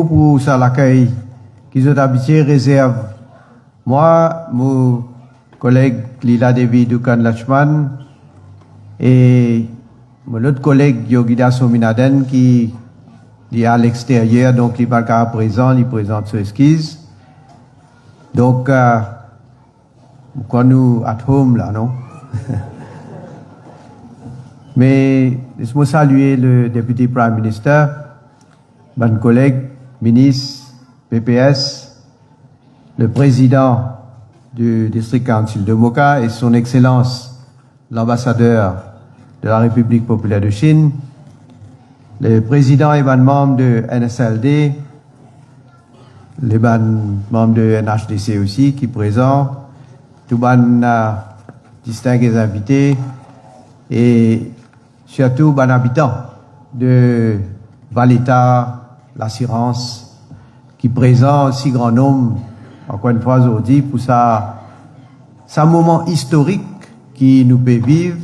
Pour ça l'accueil qu'ils ont habitué réserve. Moi, mon collègue Lila Devi Dukan Lachman et mon autre collègue Yogida Sominaden qui est à l'extérieur, donc il n'est pas présent, il présente ses esquisses. Donc, quand nous at home là, non? Mais laisse-moi saluer le député Prime Minister, mon collègue, ministre, PPS, le président du District Council de Moka et son Excellence, l'ambassadeur de la République populaire de Chine, le président et les membres de NSLD, les membres de NHDC aussi qui sont présents, tous les distingués invités et surtout les habitants de Valeta, l'assurance, qui présente si grand nombre, encore une fois aujourd'hui, pour ça moment historique qui nous peut vivre,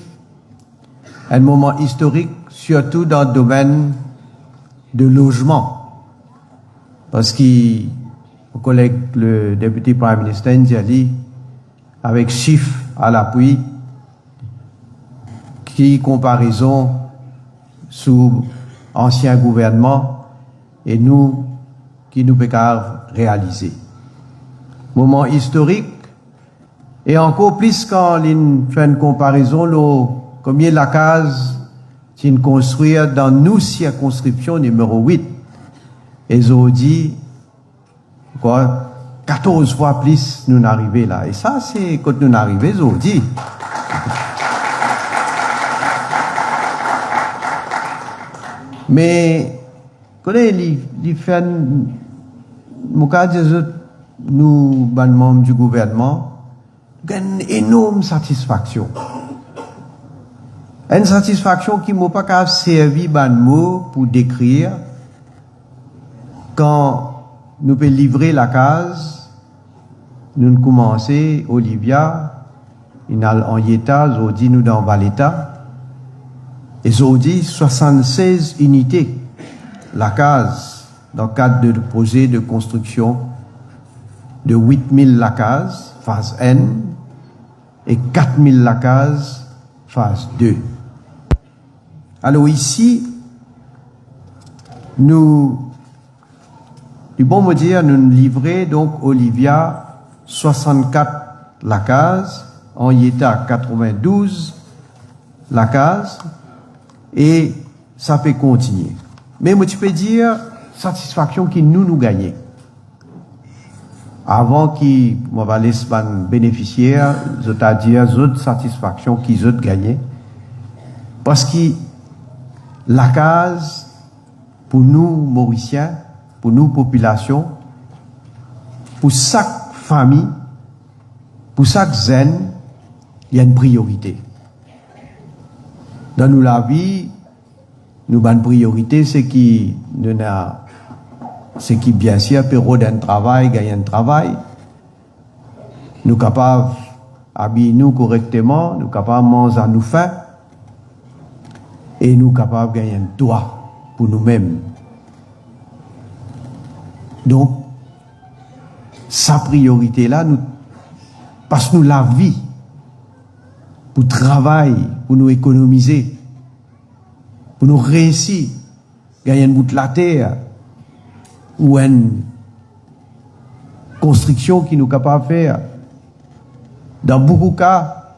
un moment historique surtout dans le domaine de logement. Parce que mon collègue, le député Prime Minister, dit, avec chiffres à l'appui, qui comparaison sous ancien gouvernement et nous qui nous pouvons réaliser. Moment historique et encore plus quand on fait une comparaison, combien la case c'est construire dans nos circonscriptions numéro 8 et aujourd'hui, 14 fois plus nous arrivons là. Et ça, c'est quand nous arrivons aujourd'hui. Mais, quand il fait, mon cas, nous, les membres du gouvernement, avons une énorme satisfaction. Une satisfaction qui m'a pas servi de mots pour décrire quand nous pouvons livrer la case, nous commençons, Olivia, en Yéta, aujourd'hui nous dans Valeta, et aujourd'hui 76 unités, la case, dans le cadre de projet de construction de 8000 la case, phase N, et 4000 la case, phase 2. Alors ici, nous, du bon me dire, nous livrons donc Olivia 64 la case, en Yéta 92 la case, et ça peut continuer. Mais moi, tu peux dire, satisfaction qui nous gagnons. Avant qu'ils m'ont laissé les bénéficiaires, c'est-à-dire les autres satisfactions qu'ils ont gagnées. Parce que la case, pour nous, Mauriciens, pour nous, population, pour chaque famille, pour chaque zen, il y a une priorité. Dans nous, la vie, nous avons une priorité, c'est qui bien sûr peut d'un travail, gagner un travail. Nous capables d'habiller nous correctement, nous capables de manger à nous faim, et nous capables de gagner un toit pour nous-mêmes. Donc, sa priorité là, parce que nous la vie, pour travail, pour nous économiser, pour nous réussir, gagner un bout de la terre, ou une construction qui nous capable de faire. Dans beaucoup de cas,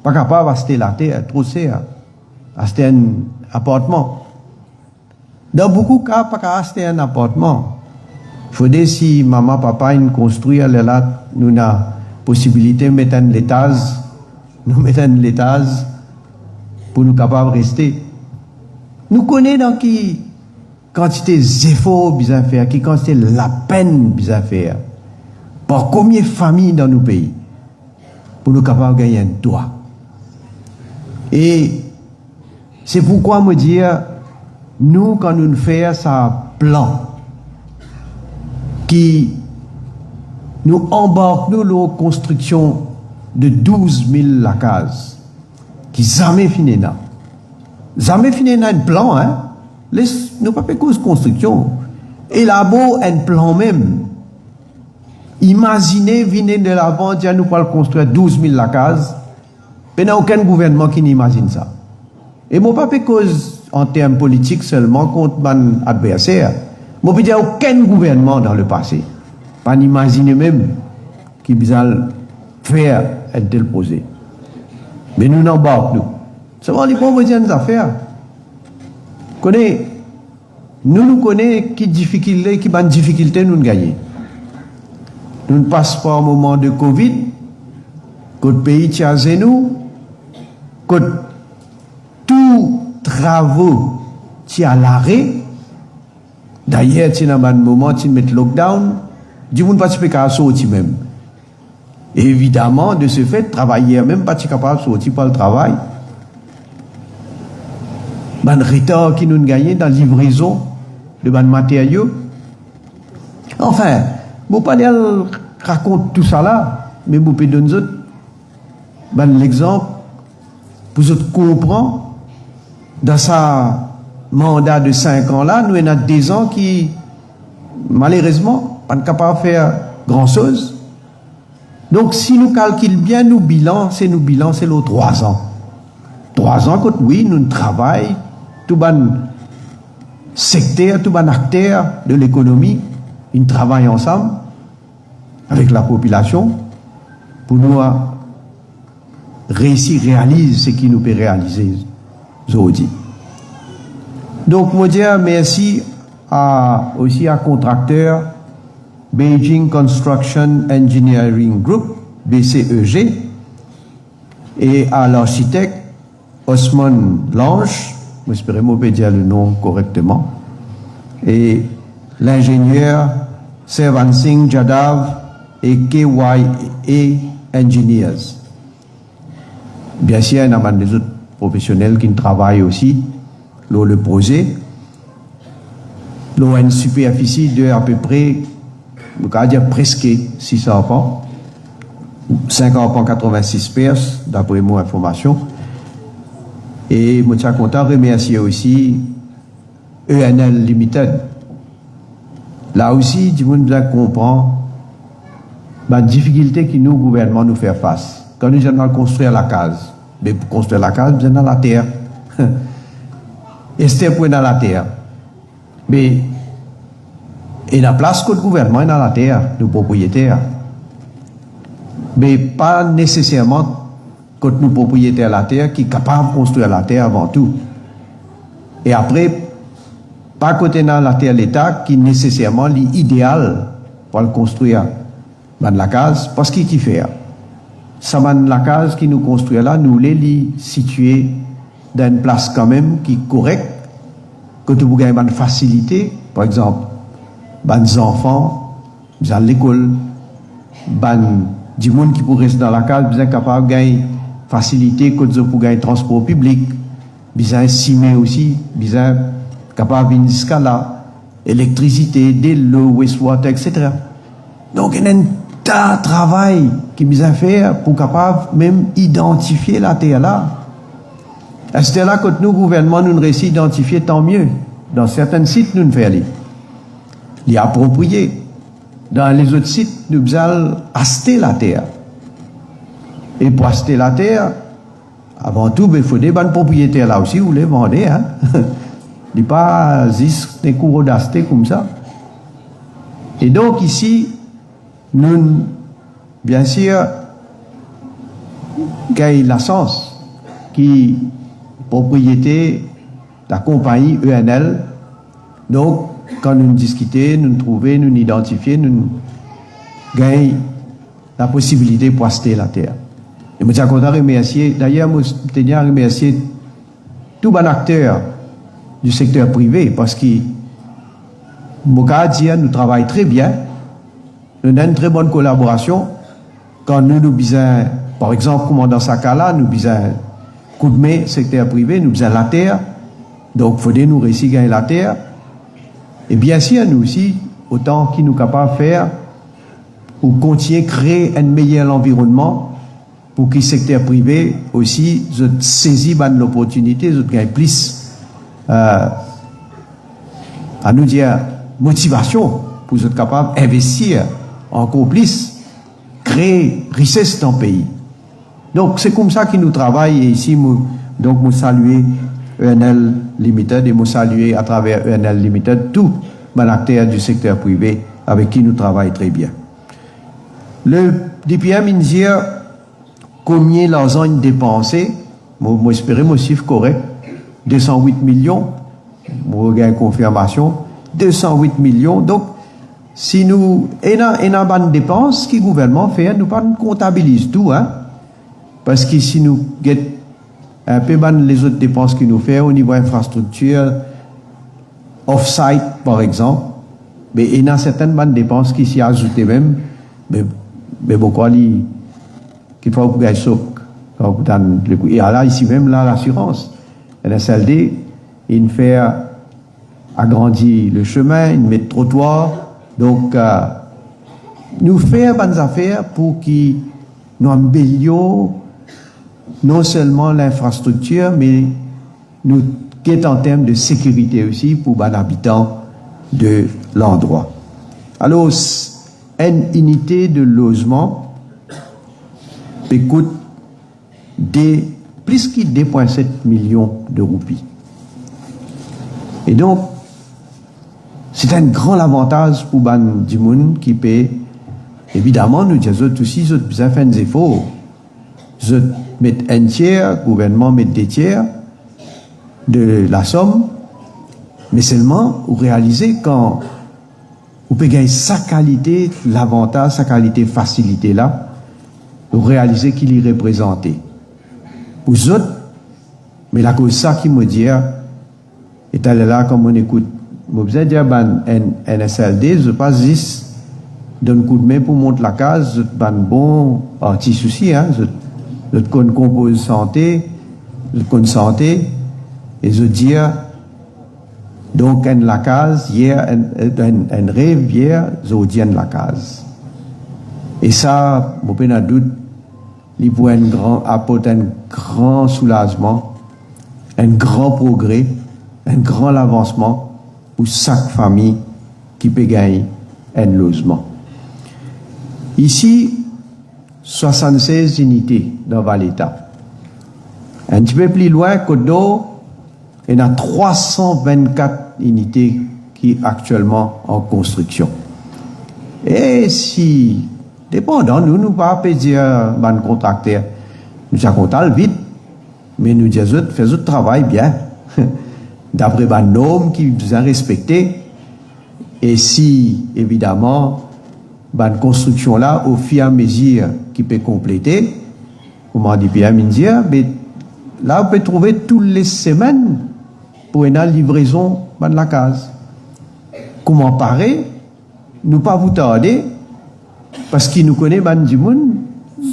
pas capable d'acheter la terre, trop cher, acheter un appartement. Dans beaucoup de cas, pas capable d'acheter un appartement. Il faudrait si maman, papa, ils construisent, là, nous avons possibilité de mettre un étage, nous mettons un étage pour nous capables de rester. Nous connaissons dans qui quantité d'efforts besoin faire, qui quantité la peine besoin faire. Par combien de familles dans nos pays pour nous capables de gagner un toit. Et c'est pourquoi me dire, nous, quand nous faisons ça plan, qui nous embarque nous la construction de 12 000 la case, qui jamais fini là. Jamais fini là un plan, hein. Nous pas fait cause construction. élaborer un plan même. Imaginez, venez de l'avant, dire nous allons construire 12 000 la case. Mais il n'y a aucun gouvernement qui n'imagine ça. Et moi, pas cause en termes politiques seulement contre mon adversaire. Moi, il n'y a aucun gouvernement dans le passé. Pas n'imaginer même qui besoin faire un tel projet. Mais nous n'embarquons, nous. Seulement, les pauvres gens des affaires. Nous connaissons qui bonne difficulté nous gagner. Nous ne passons pas un moment de Covid, que le pays tient à nous, que tous travaux tient à l'arrêt. D'ailleurs, tu as un moment, tu mets le lockdown, du monde pas capable de sortir même. Et évidemment, de ce fait, travailler même pas capable de sortir par le travail. Ben retard qui nous gagne dans la livraison de ban matériaux. Enfin, je ne pas raconter tout ça là, mais je peux donner l'exemple pour vous comprendre. Dans sa mandat de 5 ans là, nous avons des ans qui, malheureusement, pas capables de faire grand chose. Donc, si nous calculons bien nos bilans, c'est les 3 ans. 3 ans, oui, nous travaillons, tout bon secteur, tout bon acteur de l'économie, ils travaillent ensemble avec la population pour nous réussir, réaliser ce qui nous peut réaliser aujourd'hui. Donc, moi dire merci aussi à contracteur Beijing Construction Engineering Group, BCEG, et à l'architecte Osman Lange, j'espère que je peux dire le nom correctement, et l'ingénieur Servan Singh Jadav et KYA Engineers. Bien sûr, il y a des autres professionnels qui travaillent aussi dans le projet. Il y a une superficie de à peu près, on va dire presque 600 pans, 50 pans 86 perces, d'après mon information. Et je suis content de remercier aussi ENL Limited. Là aussi, du monde bien comprend la difficulté que nous, gouvernement, nous fait face. Quand nous allons construire la case, mais pour construire la case, nous allons dans la terre. Et c'est pour dans la terre. Mais et la place que le gouvernement est dans la terre, nos propriétaires. Mais pas nécessairement que nos propriétaires de la terre qui sont capables de construire la terre avant tout. Et après, pas côté dans la terre l'État qui est nécessairement l'idéal pour le construire dans la case, parce qu'il fait. Ça la case qui nous construit là, nous les situer dans une place quand même qui est correcte, que tu peux gagner une facilité, par exemple, les enfants, à l'école, du monde qui pourrait rester dans la case, bien capable de gagner facilité, que tu peux gagner transport public, bien cimé aussi, bien capable de jusqu'à là, électricité, de l'eau, wastewater, etc. Donc, il y a un tas de travail qui est à faire pour capable même identifier la terre là. C'est là que nous, gouvernement, nous réussissons à identifier, tant mieux. Dans certains sites, nous ne faisons pas. Les approprier. Dans les autres sites, nous allons acheter la terre. Et pour acheter la terre, avant tout, il faut des bonnes propriétaires là aussi, vous les vendez. Hein? Il n'y a pas des cours d'acheter comme ça. Et donc ici, nous, bien sûr, gagnons la chance qui propriété de la compagnie ENL. Donc, quand nous discutons, nous trouvons, nous identifions, nous gagnons la possibilité pour acheter la terre. Et je suis content de remercier, d'ailleurs, je tiens à remercier tous les acteurs du secteur privé parce que, nous travaillons très bien, nous avons une très bonne collaboration. Quand nous besoin, par exemple, comme dans ce cas-là, nous besoin coup de main, secteur privé, nous besoin la terre. Donc, il faut nous réussir à gagner la terre. Et bien sûr, nous aussi, autant qu'il nous est capable de faire pour continuer à créer un meilleur environnement pour que le secteur privé aussi saisisse l'opportunité, gagne plus. À nous dire motivation pour être capable d'investir encore plus, créer richesse dans le pays. Donc, c'est comme ça que nous travaillons et ici, donc, nous saluons ENL Limited et nous saluons à travers ENL Limited tous les acteurs du secteur privé avec qui nous travaillons très bien. Le DPM, il dit combien l'argent est dépensé. Moi, j'espère mon chiffre correct. 208 millions. Moi, j'ai une confirmation. 208 millions. Donc, si nous, avons une dépense que le gouvernement fait, nous ne comptabilisons tout, hein. Parce que si nous avons un peu les autres dépenses que nous faisons au niveau infrastructure, off-site, par exemple, mais il y a certaines dépenses qui s'y ajoutent même, mais beaucoup qu'il faut que et là, ici même, là, l'assurance. NSLD, il fait agrandir le chemin, il met le trottoir. Donc, nous faisons bonnes affaires pour que nous améliorions non seulement l'infrastructure, mais nous guettons en termes de sécurité aussi pour les habitants de l'endroit. Alors, une unité de logement coûte plus que 2,7 millions de roupies. Et donc, c'est un grand avantage pour les gens qui paient. Évidemment, nous disons aussi, nous besoin faire des efforts. Nous mettons un tiers, le gouvernement met 2 tiers de la somme, mais seulement, vous réalisez quand vous pouvez gagner sa qualité, l'avantage, sa qualité, facilité là, vous réalisez qu'il est représenté. Vous autres, mais la cause ça qui me dit, est allé là comme on écoute. Je besoin dire, NSLD, je passe 10, donne coup de main pour monter la case, je ban bon artiste aussi, hein, je compose santé, et je dis, donc, en la case, hier, un rêve, hier, je dis en la case. Et ça, je n'ai pas de doute, il peut apporter un grand soulagement, un grand progrès, un grand avancement pour chaque famille qui peut gagner un logement. Ici, 76 unités dans Valeta. Un petit peu plus loin, Côte d'Or, il y a 324 unités qui sont actuellement en construction. Et si, dépendant, nous ne pouvons pas dire, ban contracteur, nous avons vite, mais nous disons, faisons le travail bien, d'après les normes qui nous ont respectés. Et si, évidemment, la construction là, au fur et à mesure qui peut compléter, comme on dit bien, mais là, on peut trouver toutes les semaines pour une livraison de la case. Comment parer, nous pas vous tarder, parce qu'il nous connaît, du monde,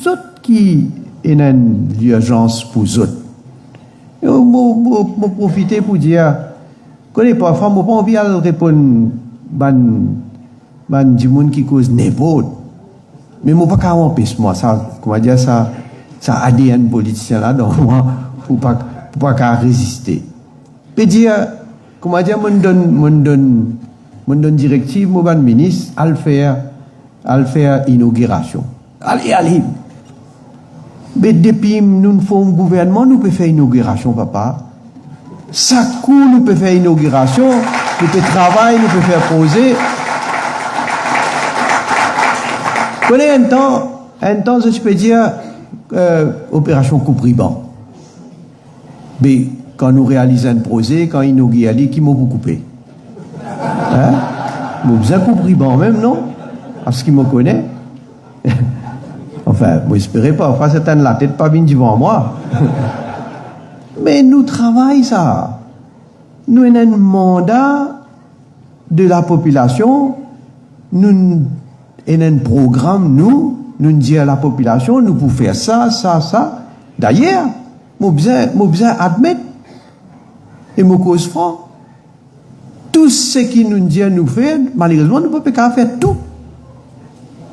autres qui ont une urgence pour eux autres. Je vais profiter pour dire, connais parfois, je n'ai pas envie de répondre du monde qui cause n'importe. Mais je ne peux pas empêcher moi, ça, comment dire, ça ADN politicien là, donc moi, pour pas résister. Je peux dire, comment dire, je donne directive, mon ministre, à faire inauguration. Allez. Mais depuis nous faisons un gouvernement, nous pouvons faire inauguration, papa. Ça coûte, nous pouvons faire inauguration, nous pouvons travailler, nous pouvons faire poser. Connais un temps, je peux dire, opération coupe-ruban. Mais quand nous réalisons un projet, quand il inaugure, qui m'a beaucoup coupé. Hein? Nous faisons un coupe-ruban même, non? Parce qu'il me connaît. Enfin, vous espérez pas, enfin, c'est la tête pas bien devant moi. Mais nous travaillons ça. Nous avons un mandat de la population. Nous avons un programme, nous disons à la population, nous pouvons faire ça. D'ailleurs, nous besoin admettre, et nous cause franc, tout ce qui nous dit nous faire, malheureusement, nous ne pouvons pas faire tout.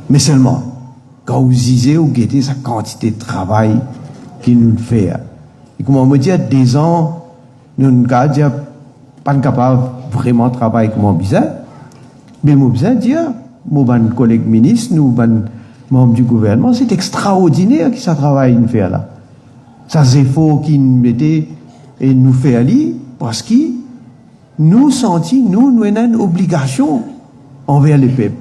Mais seulement, quand vous disiez, vous guettez sa quantité de travail qu'il nous fait. Et comment me dire, des ans, nous ne sommes pas capables vraiment de travailler comme on besoin. Mais moi, besoin de dire, mon collègue ministre, nous, membres du gouvernement, c'est extraordinaire qui ça travaille nous faire là. Ça, c'est faux qui nous mettait et nous fait aller, parce que nous sentis, nous avons une obligation envers les peuples.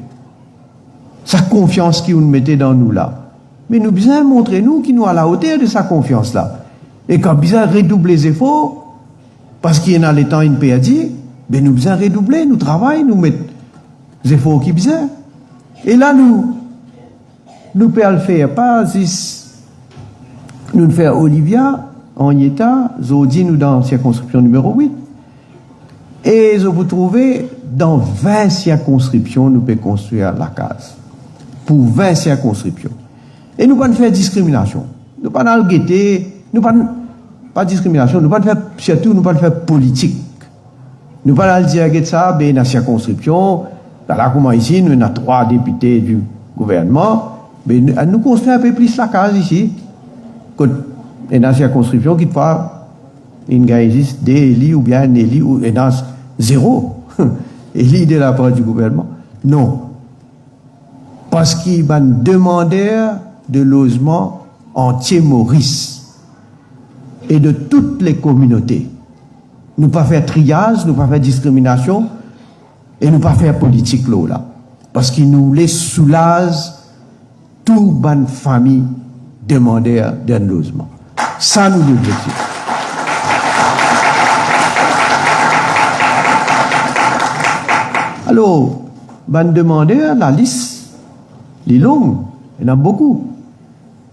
Sa confiance qui nous mettait dans nous là. Mais nous besoin montrer nous qui nous à la hauteur de sa confiance là. Et quand besoin redoubler les efforts, parce qu'il y a les temps une perdue, ben nous besoin redoubler, nous travaillons, nous mettre les efforts qui besoin. Et là nous pouvons le faire, pas juste nous le faire Olivia, en état, Zodi nous dans la circonscription numéro 8. Et vous trouvez, dans 20 circonscriptions, nous pouvons construire la case. Pour 20 circonscriptions. Et nous ne pouvons pas faire discrimination. Nous ne pouvons pas guetter, nous ne pouvons pas discrimination, nous ne pouvons pas faire, surtout, nous ne pouvons pas faire politique. Nous ne pouvons pas dire que ça, ben, dans la circonscription, là, comment ici, nous avons 3 députés du gouvernement, mais nous construisons un peu plus la case ici. Et dans la circonscription, qui fois, il existe des élus ou bien un élu, ou dans 0 élu de la part du gouvernement. Non. Parce qu'il y a un demandeur de logement entier Maurice et de toutes les communautés. Nous ne pas faire triage, nous ne pas faire discrimination et nous ne pas faire politique là. Parce qu'il nous les soulage toute bonne famille demandeur d'un logement. Ça nous l'objectif. Alors, bonne demandeur, la liste, les longues, il y en a beaucoup.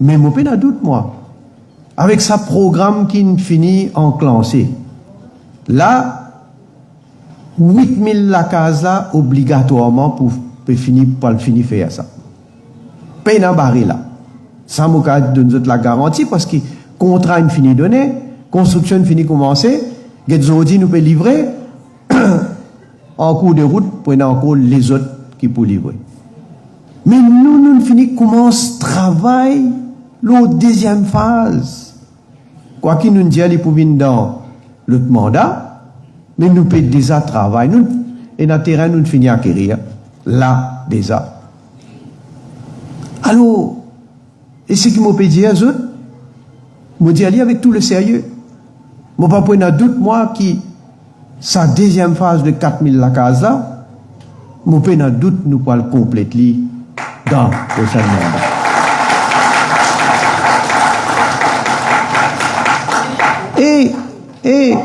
Mais moi, pas de doute, moi. Avec sa programme qui finit enclenché. Là, 8000 la case là, obligatoirement pour finir faire ça. Pas dans barré là. Ça m'a donné la garantie parce que contrat est fini donné, construction est fini commencé, Getzodi nous peut livrer en cours de route pour encore les autres qui pour livrer. Mais nous fini commence travail la deuxième phase. Quoi qu'il nous dise, il pour venir dans le mandat, mais nous peut déjà travailler. Nous, et dans le terrain, nous finissons à acquérir là déjà. Alors, et ce qui m'a peut dire, je dis aller avec tout le sérieux. Je ne pas prendre doute, moi, qui, sa deuxième phase de 4000 la case là, je ne pas doute, nous pouvons le compléter dans le prochain mandat. Et,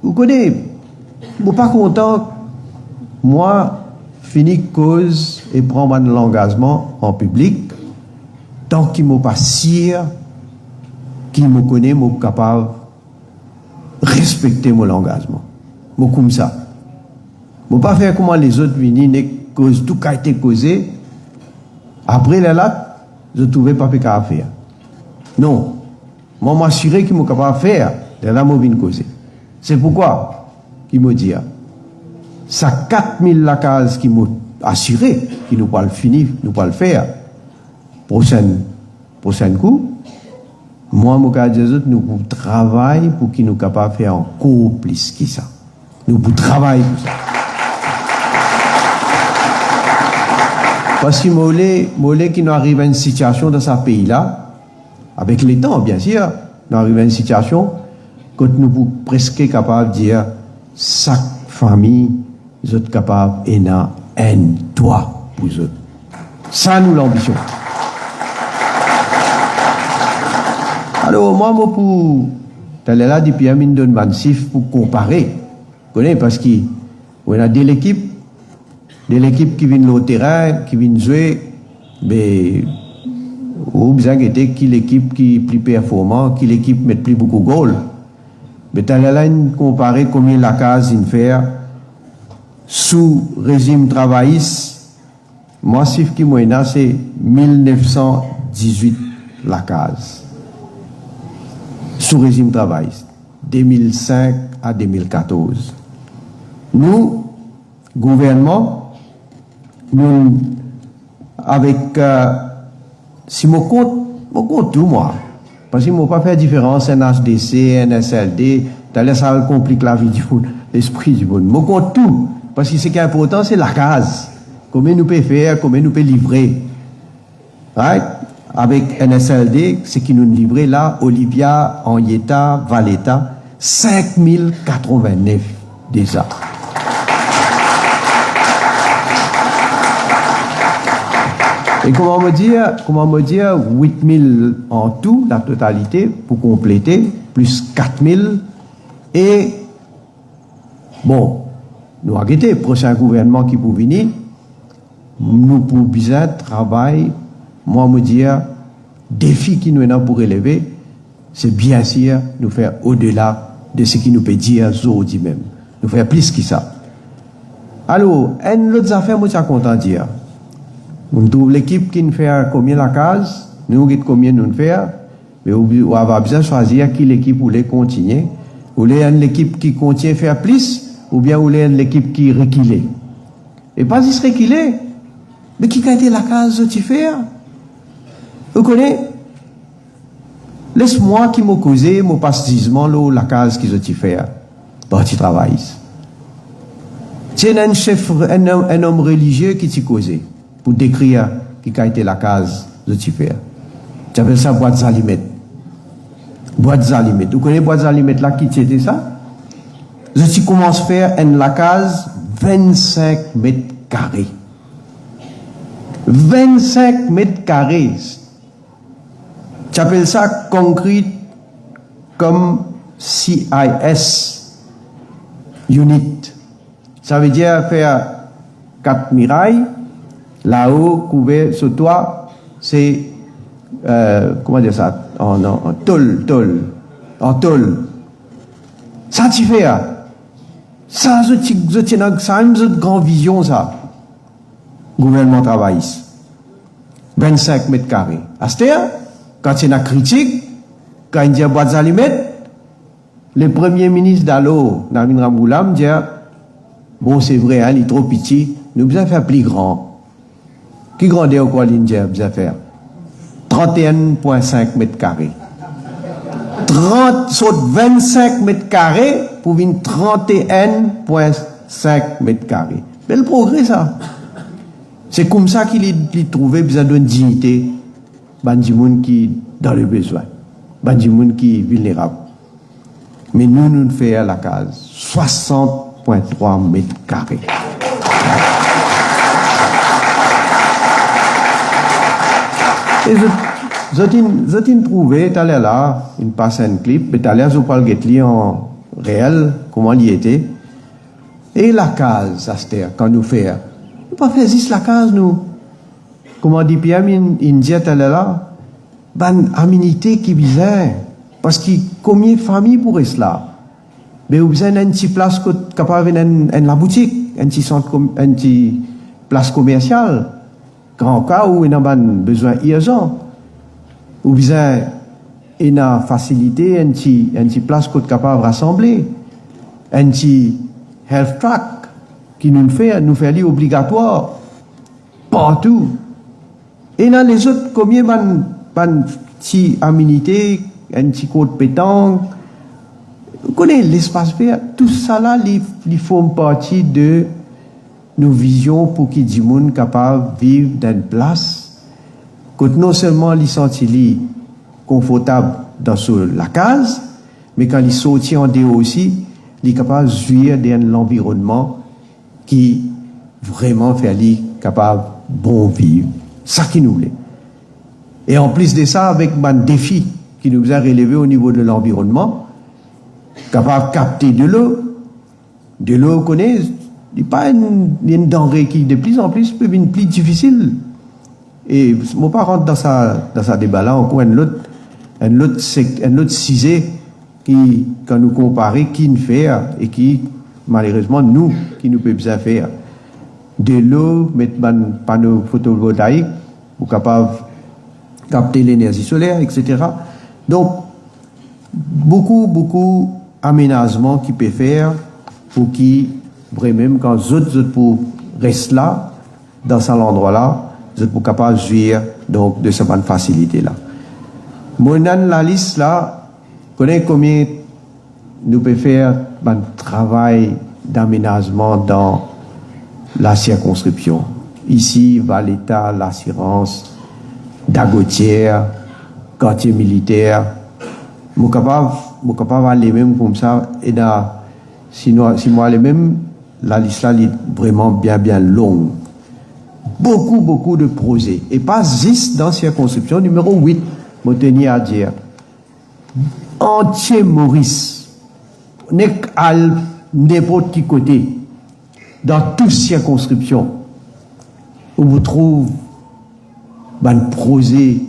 vous connaissez, je ne suis pas content, moi, fini cause et prendre l'engagement en public, tant qu'il ne m'a pas sûr, qu'il me connaît, je suis capable de respecter mon engagement. Je suis comme ça. Je ne vais pas faire comment les autres viennent, cause tout a été causé. Après là, je ne trouvais pas à faire. Non. Moi, je m'assurer qu'il est capable de faire. Là, je viens causer. C'est pourquoi qu'il me dit, ça 4000 la case qui m'a assuré, qu'il nous pas le finir, nous pas le faire. Prochain coup, moi, nous travaillons pour qu'il nous capable de faire encore plus que ça. Nous travaillons pour ça. Parce que moi, qui nous arrive à une situation dans ce pays-là, avec les temps, bien sûr, nous arrivons à une situation que nous sommes presque capables de dire, chaque famille, vous êtes capable et n'a un toit pour eux. Ça, nous l'ambition. Alors, moi, pour t'aller là, depuis un minute de massif pour comparer, vous connaissez, parce qu'il y a de l'équipe qui vient au terrain, qui vient jouer, mais ou bien qui l'équipe qui est plus performante, qui l'équipe met plus beaucoup de goals. Mais t'aller là, comparer combien la case il fait sous régime travailliste, moi, ce qui m'a c'est 1918 la case. Sous régime travailliste, 2005 à 2014. Nous, gouvernement, nous, avec, si je compte tout, moi, parce qu'il ne m'a pas fait différence, un HDC, un SLD, ça complique la vie du monde, l'esprit du monde. Je compte tout, parce que ce qui est important, c'est la case. combien nous peut faire, combien nous peut livrer. Right? Avec NSLD, ce qui nous livrait là, Olivia, Henrietta, Valletta, 5089 déjà. Et comment me dire 8000 en tout, la totalité, pour compléter, plus 4000. Et, bon, nous avons le prochain gouvernement qui peut venir, nous pouvons bien travailler, moi me dire, défi qui nous est là pour élever, c'est bien sûr nous faire au-delà de ce qui nous peut dire aujourd'hui même. Nous faire plus que ça. Alors, une autre affaire, moi, je suis content de dire. On trouve l'équipe qui nous fait combien la case, nous avons combien nous faire, mais on va bien choisir qui l'équipe voulait continuer. Ou l'équipe qui continue à faire plus, ou bien ou l'équipe qui reculait. Et pas juste reculer, mais qui a été la case de tu faire. Vous connaissez? Laisse-moi qui m'a causé, mon passisement, la case qui tu faire. Bah, tu travailles. C'est un chef, un homme religieux qui t'y causé pour décrire qui a été la case de tu faire. Tu appelles ça boîte d'allumettes. Boîte d'allumettes. Vous connaissez boîte d'allumettes là qui c'était ça? Je commence à faire la case 25 mètres carrés. 25 mètres carrés. Tu appelles ça concrete comme CIS unit. Ça veut dire faire 4 murailles. Là-haut, couvert sur toi, c'est, comment dire ça? En tôle. En tôle. Ça, tu fais, ça, ça a une grande vision, ça. Gouvernement travaille. 25 mètres carrés. À ce temps, quand il y a une critique, quand il y a boîte d'allumettes, le premier ministre d'Allo, Navin Ramgoulam, dit, bon, c'est vrai, il est trop petit, nous devons faire plus grand. Qui grandeur quoi l'India besoin faire 31,5 mètres carrés. 25 mètres carrés pour une 31,5 mètres carrés. Bel progrès ça. C'est comme ça qu'il a trouvé besoin d'une dignité. Bandimoun qui dans le besoin. Bandimoun qui est vulnérable. Mais nous faisons à la case 60,3 mètres carrés. Et je trouvé, tout à l'heure là, une passe un clip, mais tout à l'heure je parle de en réel, comment il était. Et la case, à cette quand nous faisons, nous pas faire juste la case, nous. Comment dit Pierre, il dit tout à l'heure là, ban aminité qui bizarre, parce que combien de familles pourraient cela? Mais vous avez une petite place capable de la boutique, un petit centre, un petit place commerciale. Grand cas où il a besoin urgent, ou bien il a facilité un petit place qu'on est capable de rassembler, un petit health track qui nous fait obligatoire partout. Et dans les autres, combien petit aménité, un petit code pétanque, vous connaissez l'espace vert, tout ça là, ils font partie de nos visions pour qu'il y ait des gens capables de vivre dans une place que non seulement ils sont confortables dans la case, mais quand ils sortent en dehors aussi, ils sont capables de vivre dans l'environnement qui vraiment fait les capables de bon vivre. Ça qui nous voulait. Et en plus de ça, avec un défi qui nous a relevé au niveau de l'environnement, capable de capter de l'eau, connaît. Il n'y a pas une denrée qui, de plus en plus, peut devenir plus difficile. Et je ne vais pas rentrer dans ça débat-là, encore un autre sujet qui, quand nous comparons, qui nous fait et qui, malheureusement, nous, qui nous peut bien faire. De l'eau, mettre un panneau photovoltaïque pour capable capter l'énergie solaire, etc. Donc, beaucoup aménagements qui peut faire pour qui vraiment quand les autres pour rester là dans cet endroit-là, vous êtes capable de jouir donc de cette facilité-là. Moi, dans la liste là, connais combien nous pouvons faire un travail d'aménagement dans la circonscription. ici, va l'État, l'assurance, Dagotière, quartier militaire. Moi capable aller même comme ça, et là, si moi les mêmes, la liste est vraiment bien longue. Beaucoup de projets. Et pas juste dans circonscription numéro 8, Montigny à dire. Entier Maurice, n'est à n'importe qui côté, dans toute circonscription, où vous trouvez un projet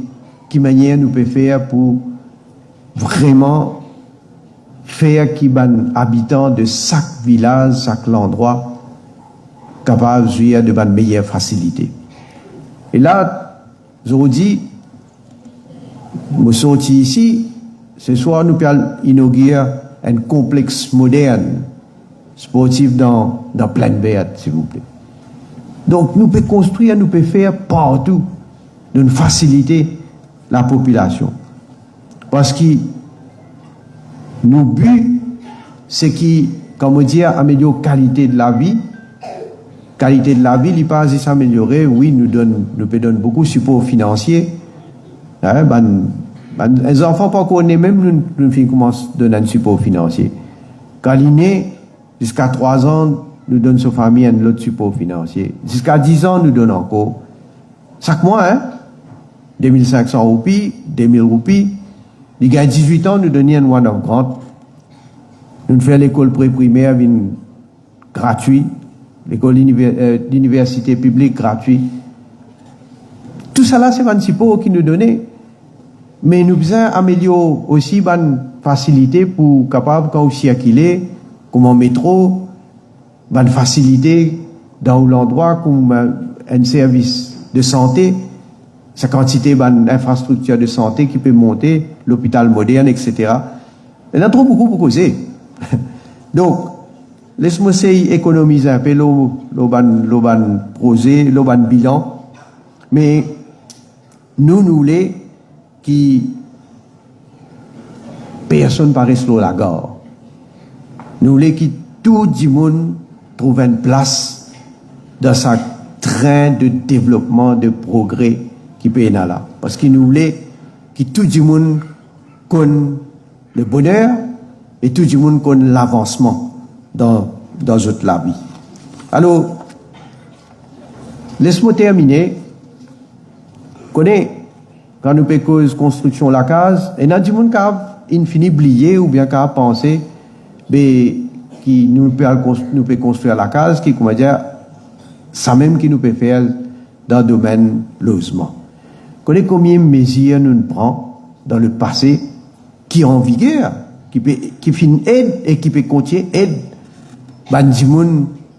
qui manière nous peut faire pour vraiment faire qui ban habitants de chaque village, chaque endroit capable de jouir de bonnes meilleures facilités. Et là, je vous dis, nous sommes ici, ce soir nous allons inaugurer un complexe moderne sportif dans Plaine Verte, s'il vous plaît. Donc nous pouvons construire, nous pouvons faire partout, nous faciliter la population. Parce que nos buts, c'est qui, comme on dit, améliorer la qualité de la vie. Qualité de la vie, il n'est pas à s'améliorer. Oui, nous pouvons donner beaucoup de support financier. Les enfants, pas qu'on est même, nous commençons à donner un support financier. Quand il est né, jusqu'à 3 ans, nous donnons sa famille un autre support financier. Jusqu'à 10 ans, nous donnons encore. Chaque mois, 2500 roupies, 2000 roupies. Les gars, 18 ans, nous donnons un one of grant. Nous faisons l'école pré-primaire gratuite, l'école d'université publique gratuite. Tout ça là, c'est un support qui nous donnait. Mais nous devons améliorer aussi une facilité pour capable quand on circuler, comme en métro, une facilité dans l'endroit comme un service de santé, sa quantité d'infrastructures de santé qui peut monter, l'hôpital moderne, etc. Il y en a trop beaucoup c'est. Donc, laisse-moi essayer d'économiser un peu le projet, le bilan, mais nous voulons que personne ne paraisse sur la gare. Nous voulons que tout le monde trouve une place dans sa train de développement, de progrès qui peut être là. Parce que nous voulons que tout le monde connaisse le bonheur et tout le monde connaisse l'avancement dans notre vie. Alors, laisse-moi terminer. Quand nous faisons construction de la case, il y a des gens qui ont fini oublier ou bien qui ont pensé que nous pouvons construire la case, qui, comment dire, ça même qui nous peut faire dans le domaine logement. Connaissez combien de mesures nous prenons dans le passé qui est en vigueur, qui finit aide et qui peut continuer aide,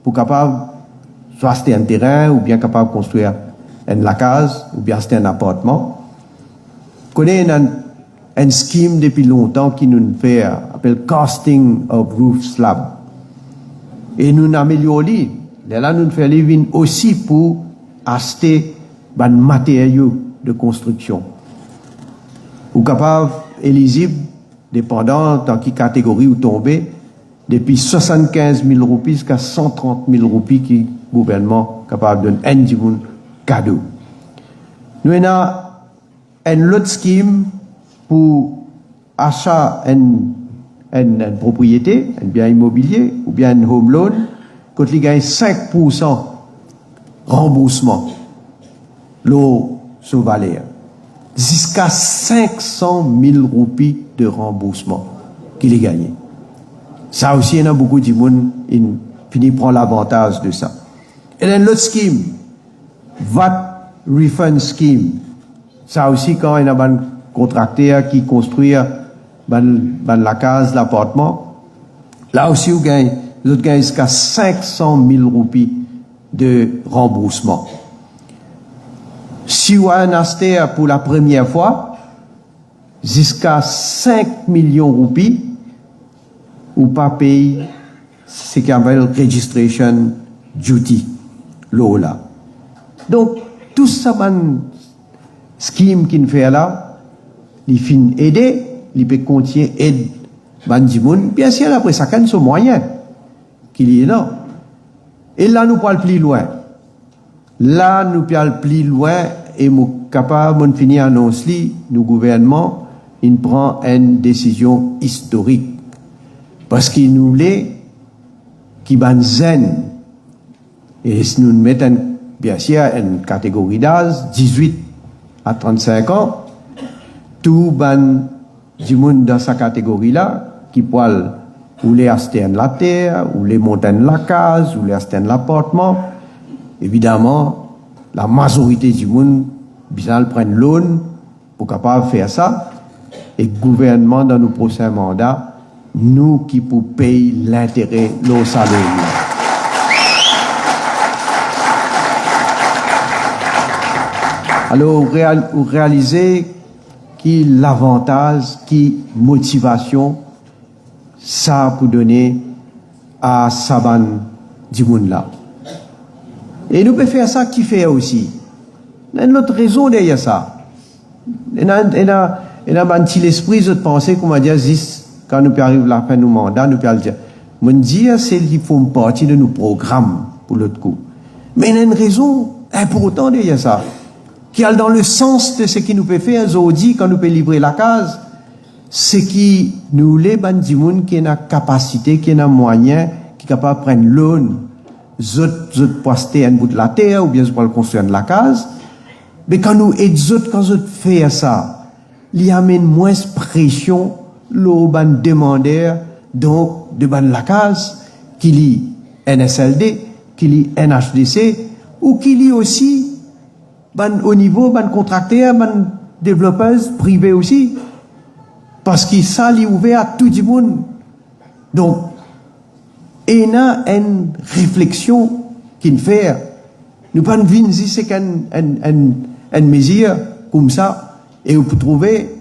pour capable soit acheter un terrain ou bien capable de construire la case ou bien acheter un appartement. Connaissez un scheme depuis longtemps qui nous fait appelle casting of roof slab. Et nous améliorons. Là, nous faisons aussi pour acheter des matériaux de construction. Ou capable, éligible, dépendant dans quelle catégorie vous tombez, depuis 75 000 roupies jusqu'à 130 000 roupies qui le gouvernement est capable de donner un cadeau. Nous avons un autre scheme pour achat une propriété, un bien immobilier ou bien un home loan, quand il gagne 5% remboursement, l'eau sous valeur, jusqu'à 500 000 roupies de remboursement qu'il a gagné. Ça aussi, il y a beaucoup de monde qui finit prendre l'avantage de ça. Et then l'autre scheme, VAT refund scheme. Ça aussi, quand il y a un contracteur qui construit la case, l'appartement, là aussi, vous gagnez jusqu'à 500 000 roupies de remboursement. Si vous avez un acheté pour la première fois, jusqu'à 5 millions de roupies, ou pas payer ce qu'on appelle registration duty, l'eau là. Donc, tout ça, scheme qu'il fait là, il finit aider, il peut continuer aider Bandimoun. Bien sûr, après ça, quand son moyen qu'il y est là. Et là, nous parlons plus loin. Là, nous allons plus loin et nous capables de finir annonce nous gouvernement, il prend une décision historique. Parce qu'il nous voulait qui ban zen. Et si nous mettons bien sûr une catégorie d'âge, 18 à 35 ans, tout ban du monde dans sa catégorie là, qui peut ou les acheter la terre, ou les monter la case, ou les acheter l'appartement. Évidemment, la majorité du monde, bien prendre l'eau pour capable faire ça. Et le gouvernement, dans nos prochains mandats, nous qui pour payer l'intérêt, l'eau salaire. Alors, vous réalisez qui l'avantage, qui motivation, ça pour donner à Saban du monde là. Et nous pouvons faire ça qui fait aussi. Il y a une autre raison derrière ça. Il y a un petit l'esprit de penser, comme on dit, quand nous arrivons à la fin de nos mandats, nous pouvons dire, mon Dieu, c'est qu'ils font partie de nos programmes pour l'autre coup. Mais il y a une raison importante derrière ça, qui est dans le sens de ce qui nous peut faire aujourd'hui quand nous pouvons livrer la case, c'est qui nous les bandits qui ont la capacité, qui ont les moyens, qui sont capables de prendre l'eau, zot poster un bout de la terre ou bien pour le construire de la case. Mais quand nous aidons, quand nous faisons ça, il amène moins de pression, l'eau ban demandeur, donc de ban la case, qui lit NSLD, qui lit NHDC, ou qui lit aussi ban au niveau, ban contracteur, ban développeurs privés aussi. Parce que ça, est ouvert à tout le monde. Donc, il y a une réflexion qu'il fait. Nous ne pouvons pas dire si c'est une mesure comme ça, et vous pouvez trouver,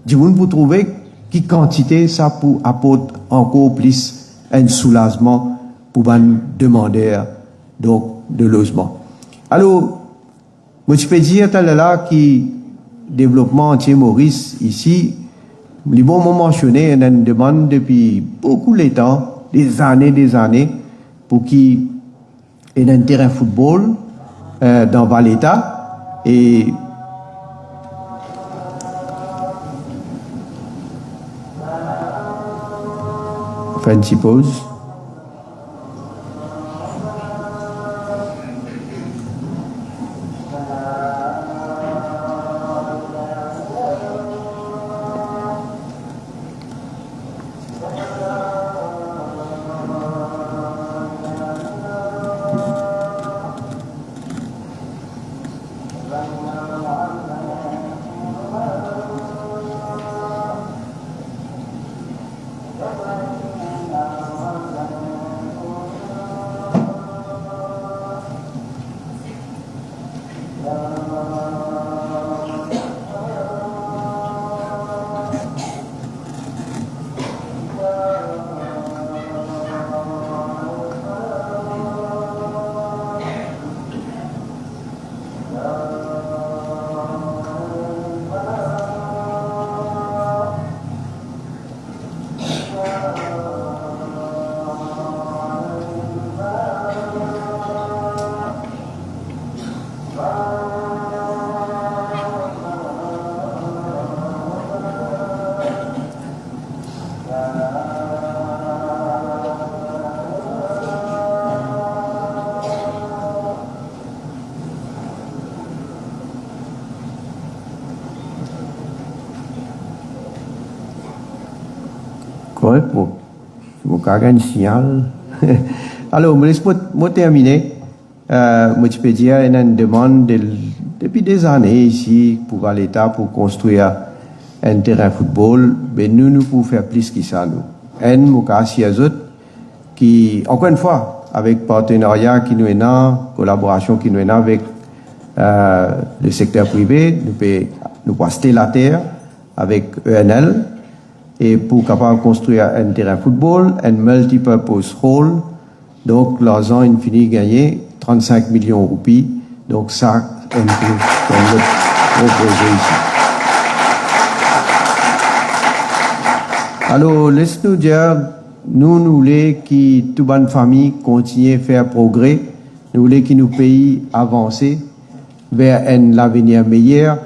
du monde pour trouver qui quantité ça pour apporter encore plus un soulagement pour les demandeurs donc, de logement. Alors, moi je peux dire tout à l'heure que développement entier Maurice ici, les bons moments mentionnés, il y a une demande depuis beaucoup de temps, des années, pour qu'il y ait un terrain de football dans Valletta. Et on fait une petite pause. Correct, pour carrément un signal. Alors, je terminer. Je peux dire, il y a une demande depuis des années ici pour l'État pour construire un terrain de football, mais nous pouvons faire plus que ça. Nous qui, encore une fois, avec partenariat qui nous est là, collaboration qui nous est là avec le secteur privé, nous pouvons acheter la terre avec ENL et pour capable construire un terrain de football, un multipurpose hall. Donc, l'argent, il finit gagner 35 millions de roupies. Donc, ça, un peu comme notre projet ici. Alors, laisse-nous dire, nous voulons que toute bonne famille continue à faire progrès nous voulons que nos pays avancent vers un avenir meilleur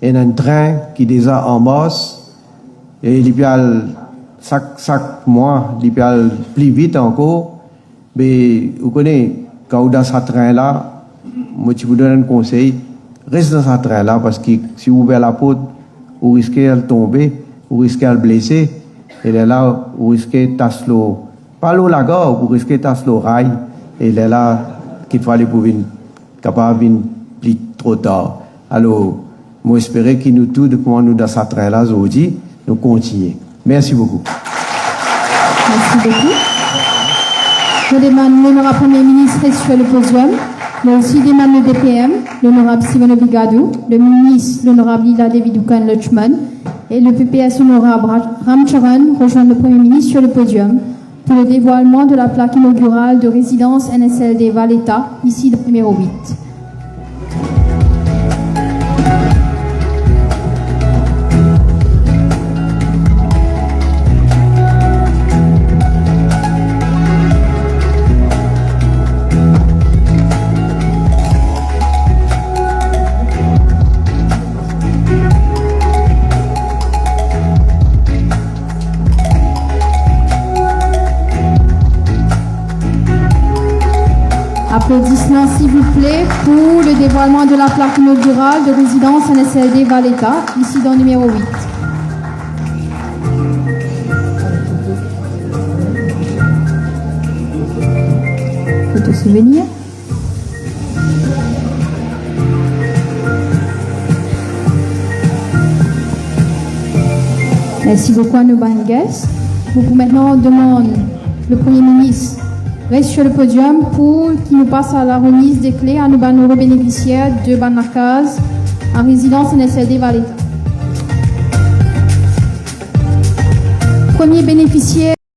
et un train qui est déjà en marche et il chaque mois il peut plus vite encore. Mais vous connaissez, quand vous êtes dans ce train-là, moi je vous donne un conseil, reste dans ce train-là parce que si vous ouvrez la porte, vous risquez de tomber, vous risquez de blesser et là vous risquez de tasser l'eau. Pas l'eau la gorge, vous risquez de tasser l'eau rail et là qu'il faut aller pour venir capable de plus trop tard. Alors, moi j'espère que nous tous, comment nous dans ce train-là aujourd'hui, nous continuons. Merci beaucoup. Merci beaucoup. Je demande l'honorable Premier ministre sur le podium, mais aussi demande le DPM, l'honorable Simone Bigadou, le ministre, l'honorable Lila Davidoukan Lutchman, et le PPS, l'honorable Ramcharan, rejoindre le Premier ministre sur le podium pour le dévoilement de la plaque inaugurale de résidence NSLD Valletta, ici le numéro 8. Applaudissements s'il vous plaît pour le dévoilement de la plaque inaugurale de résidence NSLD Valletta, ici dans le numéro 8. Photo souvenir. Merci beaucoup à nos bangues. Vous maintenant demande le Premier ministre reste sur le podium pour qu'il nous passe à la remise des clés à nos bénéficiaires de Banakaz en résidence NSLD Valletta. Premier bénéficiaire